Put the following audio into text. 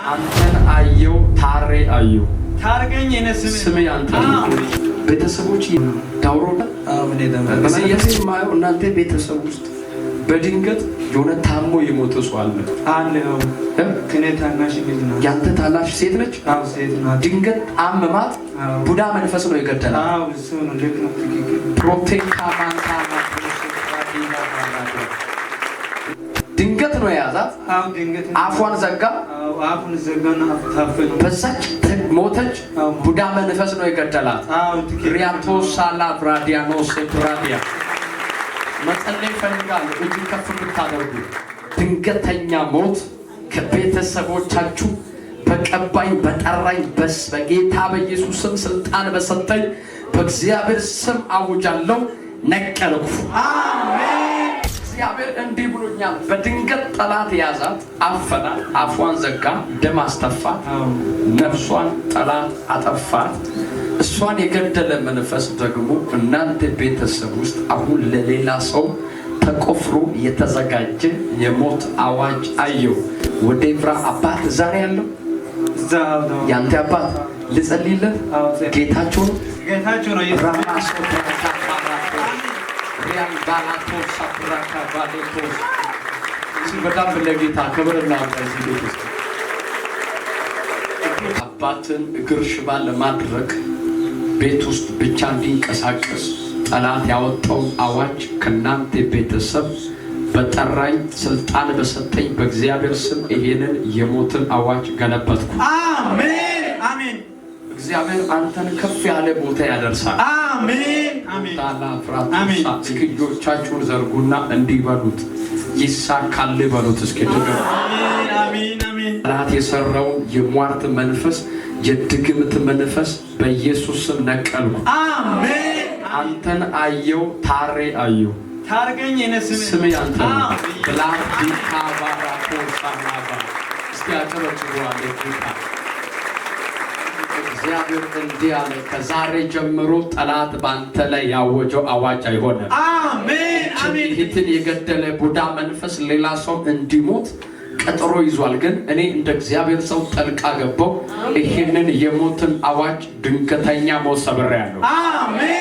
አንተን አየው ታሬ አየው ታርገኝ የነስ ስሜ አንተ ቤተሰቦች ዳውሮ ምን ደም በሰየስ ማየው እናንተ ቤተሰብ ውስጥ በድንገት የሆነ ታሞ የሞተ ሰው አለ ነው ከኔ ታናሽ ልጅ ነው ያንተ ታላሽ ሴት ነች አው ሴት ናት ድንገት አመማት ቡዳ መንፈስ ነው የገደላት አው እሱ ነው ልክ ነው ፕሮቴካ ማንታና ድንገት ነው የያዛት አው ድንገት አፏን ዘጋ አፉን ዘጋና ታፈነ በዛች ሞተች ቡዳ መንፈስ ነው የገደላት አው ሪያቶ ሳላ ብራዲያኖስ ብራዲያ መጸለይ ፈልጋል እጅ ከፍ ብታደርጉ ድንገተኛ ሞት ከቤተሰቦቻችሁ በቀባኝ በጠራኝ በጌታ በኢየሱስ ስም ስልጣን በሰጠኝ በእግዚአብሔር ስም አውጃለሁ ነቀልኩ አሜን እግዚአብሔር እንዲህ ብሎኛል በድንገት ጠላት ያዛት አፈናት አፏን ዘጋ ደም አስተፋት ነፍሷን ጠላት አጠፋት እሷን የገደለ መንፈስ ደግሞ እናንተ ቤተሰብ ውስጥ አሁን ለሌላ ሰው ተቆፍሮ የተዘጋጀ የሞት አዋጅ አየው ወደ ኢብራ አባት ዛሬ ያለው ያንተ አባት ልጸልይልህ ጌታቸው ነው ራማስ ሪያን ባላቶ ሳብራካ ባሌቶ በጣም ለጌታ ክብርና ወደዚህ ቤት ውስጥ አባትን እግር ሽባ ለማድረግ ቤት ውስጥ ብቻ እንዲንቀሳቀስ ጠላት ያወጣው አዋጅ ከናንተ ቤተሰብ በጠራኝ ስልጣን በሰጠኝ በእግዚአብሔር ስም ይሄንን የሞትን አዋጅ ገለበጥኩ አሜን አሜን እግዚአብሔር አንተን ከፍ ያለ ቦታ ያደርሳል አሜን አሜን ታላ ፍራታ እስኪጆቻችሁን ዘርጉና እንዲበሉት ይሳካል በሉት እስኪ ተገሩ አሜን አሜን አሜን ጠላት የሰራው የሟርት መንፈስ የድግምት መንፈስ በኢየሱስ ስም ነቀልኩ አሜን አንተን አየው ታሬ አየው ታርገኝ የነስ ስሜ አንተ ብላዲ ካባራኮ ሳናባ እስቲ አጨበጭቡ አለ ጌታ እግዚአብሔር እንዲህ አለ ከዛሬ ጀምሮ ጠላት ባንተ ላይ ያወጀው አዋጅ አይሆንም አሜን አሜን ይህትን የገደለ ቡዳ መንፈስ ሌላ ሰው እንዲሞት ቀጠሮ ይዟል ግን እኔ እንደ እግዚአብሔር ሰው ጠልቃ ገባው ይሄንን የሞትን አዋጅ ድንገተኛ ሞት ሰብሬያለሁ አሜን